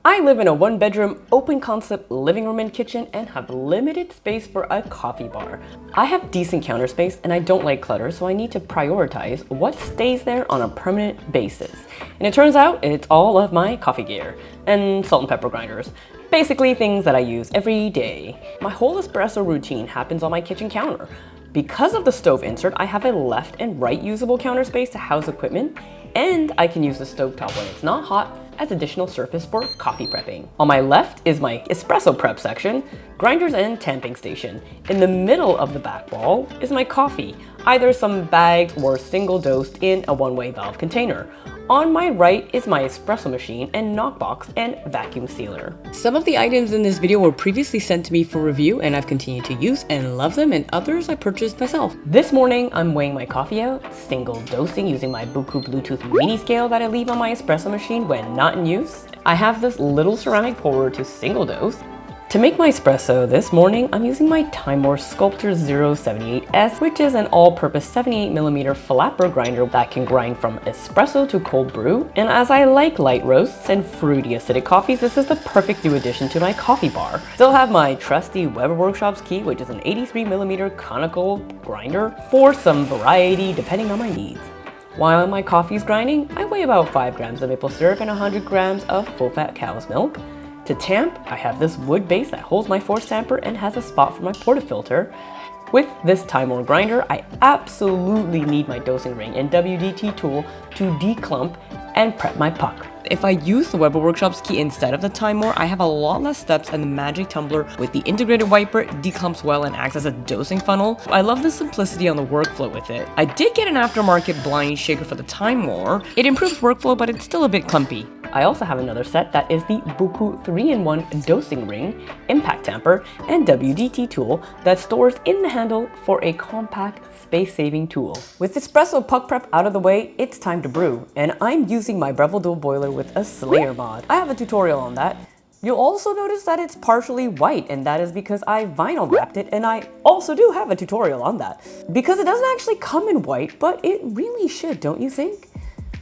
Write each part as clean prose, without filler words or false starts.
I live in a one-bedroom, open-concept living room and kitchen and have limited space for a coffee bar. I have decent counter space and I don't like clutter, so I need to prioritize what stays there on a permanent basis. And it turns out it's all of my coffee gear and salt and pepper grinders. Basically things that I use every day. My whole espresso routine happens on my kitchen counter. Because of the stove insert, I have a left and right usable counter space to house equipment, and I can use the stovetop when it's not hot as additional surface for coffee prepping. On my left is my espresso prep section, grinders and tamping station. In the middle of the back wall is my coffee, either some bags or single dosed in a one-way valve container. On my right is my espresso machine and knockbox and vacuum sealer. Some of the items in this video were previously sent to me for review and I've continued to use and love them, and others I purchased myself. This morning I'm weighing my coffee out, single dosing using my Buku Bluetooth mini scale that I leave on my espresso machine when not in use. I have this little ceramic pourer to single dose. To make my espresso this morning, I'm using my Timor Sculptor 078S, which is an all-purpose 78mm flapper grinder that can grind from espresso to cold brew. And as I like light roasts and fruity acidic coffees, this is the perfect new addition to my coffee bar. Still have my trusty Weber Workshops key, which is an 83mm conical grinder for some variety depending on my needs. While my coffee's grinding, I weigh about 5 grams of maple syrup and 100 grams of full-fat cow's milk. To tamp, I have this wood base that holds my force tamper and has a spot for my portafilter. With this Timor grinder, I absolutely need my dosing ring and WDT tool to declump and prep my puck. If I use the Weber Workshops key instead of the Timor, I have a lot less steps, and the magic tumbler with the integrated wiper declumps well and acts as a dosing funnel. I love the simplicity on the workflow with it. I did get an aftermarket blind shaker for the Timor. It improves workflow, but it's still a bit clumpy. I also have another set that is the Buku 3-in-1 dosing ring, impact tamper, and WDT tool that stores in the handle for a compact, space-saving tool. With espresso puck prep out of the way, it's time to brew, and I'm using my Breville dual boiler with a Slayer mod. I have a tutorial on that. You'll also notice that it's partially white, and that is because I vinyl wrapped it, and I also do have a tutorial on that. Because it doesn't actually come in white, but it really should, don't you think?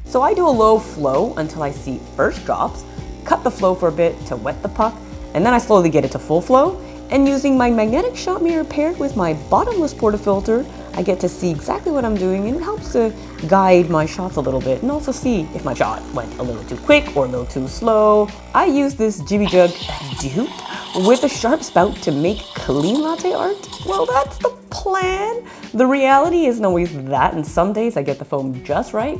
So I do a low flow until I see first drops, cut the flow for a bit to wet the puck, and then I slowly get it to full flow. And using my magnetic shot mirror paired with my bottomless portafilter, I get to see exactly what I'm doing, and it helps to guide my shots a little bit and also see if my shot went a little too quick or a little too slow. I use this Jibby Jug dupe with a sharp spout to make clean latte art. Well, that's the plan. The reality isn't always that, and some days I get the foam just right.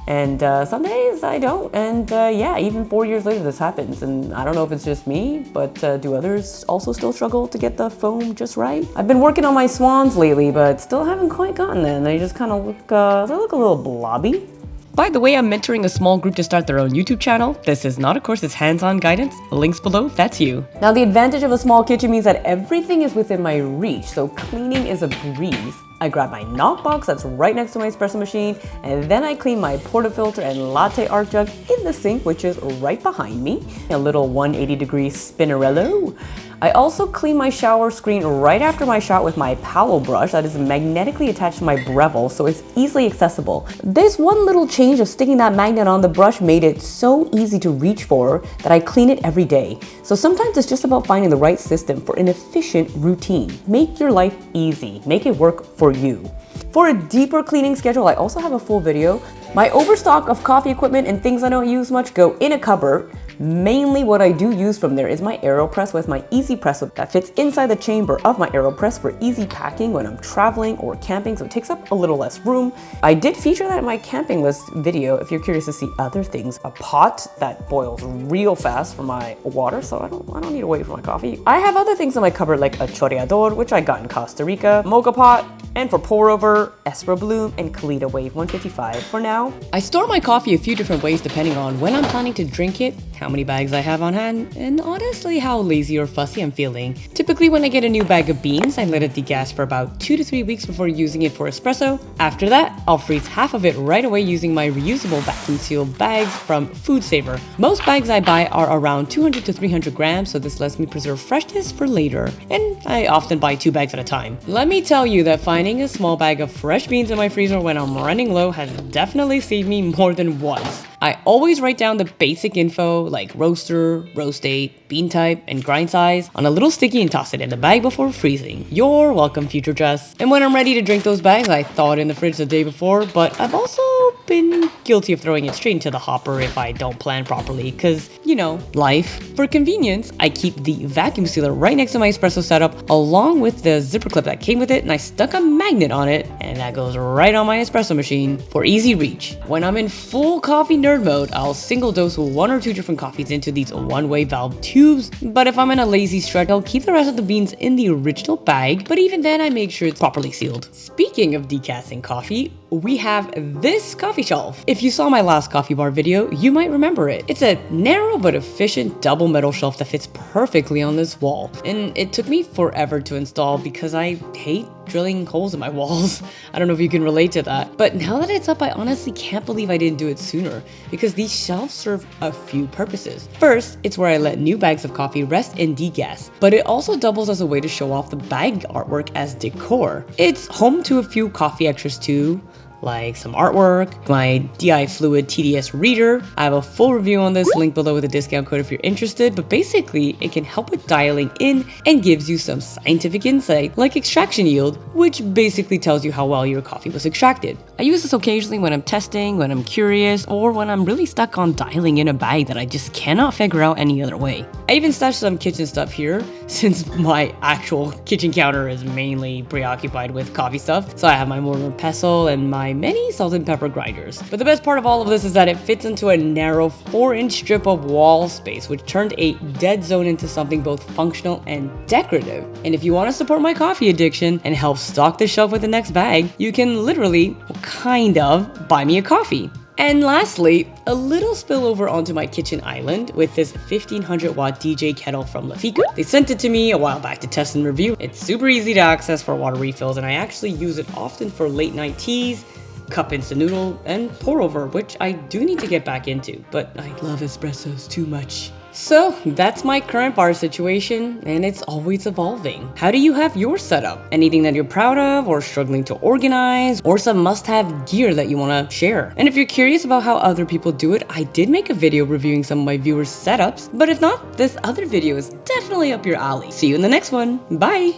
And some days I don't, and yeah, even 4 years later this happens, and I don't know if it's just me, but do others also still struggle to get the foam just right? I've been working on my swans lately, but still haven't quite gotten there, and they just kind of look, they look a little blobby. By the way, I'm mentoring a small group to start their own YouTube channel. This is not a course, it's hands-on guidance. Links below if that's you. Now, the advantage of a small kitchen means that everything is within my reach, so cleaning is a breeze. I grab my knockbox that's right next to my espresso machine, and then I clean my portafilter and latte art jug in the sink, which is right behind me. A little 180-degree spinnerello. I also clean my shower screen right after my shot with my Powell brush that is magnetically attached to my Breville, so it's easily accessible. This one little change of sticking that magnet on the brush made it so easy to reach for that I clean it every day. So sometimes it's just about finding the right system for an efficient routine. Make your life easy. Make it work for you. For a deeper cleaning schedule, I also have a full video. My overstock of coffee equipment and things I don't use much go in a cupboard. Mainly what I do use from there is my AeroPress with my Easy Press that fits inside the chamber of my AeroPress for easy packing when I'm traveling or camping, so it takes up a little less room. I did feature that in my camping list video if you're curious to see other things. A pot that boils real fast for my water, so I don't need to wait for my coffee. I have other things in my cupboard like a chorreador, which I got in Costa Rica, mocha pot, and for pour over, Espro Bloom, and Kalita Wave 155 for now. I store my coffee a few different ways depending on when I'm planning to drink it, how many bags I have on hand, and honestly how lazy or fussy I'm feeling. Typically when I get a new bag of beans, I let it degas for about 2 to 3 weeks before using it for espresso. After that, I'll freeze half of it right away using my reusable vacuum sealed bags from Food Saver. Most bags I buy are around 200 to 300 grams, so this lets me preserve freshness for later, and I often buy 2 bags at a time. Let me tell you that finding a small bag of fresh beans in my freezer when I'm running low has definitely saved me more than once. I always write down the basic info like roaster, roast date, bean type, and grind size on a little sticky and toss it in the bag before freezing. You're welcome, future Jess. And when I'm ready to drink those bags, I thaw it in the fridge the day before, but I've also been guilty of throwing it straight into the hopper if I don't plan properly, cause, you know, life. For convenience, I keep the vacuum sealer right next to my espresso setup along with the zipper clip that came with it, and I stuck a magnet on it, and that goes right on my espresso machine for easy reach. When I'm in full coffee nerd mode, I'll single dose 1 or 2 different coffees into these one-way valve tubes, but if I'm in a lazy stretch, I'll keep the rest of the beans in the original bag, but even then I make sure it's properly sealed. Speaking of decasting coffee, we have this coffee shelf. If you saw my last coffee bar video, you might remember it. It's a narrow but efficient double metal shelf that fits perfectly on this wall, and it took me forever to install because I hate drilling holes in my walls. I don't know if you can relate to that, but now that it's up, I honestly can't believe I didn't do it sooner because these shelves serve a few purposes. First, it's where I let new bags of coffee rest and degas, but it also doubles as a way to show off the bag artwork as decor. It's home to a few coffee extras too, like some artwork, my DI Fluid TDS reader. I have a full review on this, link below with a discount code if you're interested, but basically it can help with dialing in and gives you some scientific insight like extraction yield, which basically tells you how well your coffee was extracted. I use this occasionally when I'm testing, when I'm curious, or when I'm really stuck on dialing in a bag that I just cannot figure out any other way. I even stashed some kitchen stuff here since my actual kitchen counter is mainly preoccupied with coffee stuff, so I have my mortar and pestle and my many salt and pepper grinders. But the best part of all of this is that it fits into a narrow 4-inch strip of wall space, which turned a dead zone into something both functional and decorative. And if you want to support my coffee addiction and help stock the shelf with the next bag, you can literally, kind of, buy me a coffee. And lastly, a little spillover onto my kitchen island with this 1500 watt DJ kettle from Lafika. They sent it to me a while back to test and review. It's super easy to access for water refills, and I actually use it often for late night teas, cup instant noodle, and pour over, which I do need to get back into, but I love espressos too much. So that's my current bar situation, and it's always evolving. How do you have your setup? Anything that you're proud of or struggling to organize, or some must-have gear that you want to share? And if you're curious about how other people do it, I did make a video reviewing some of my viewers' setups, but if not, this other video is definitely up your alley. See you in the next one. Bye!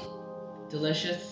Delicious.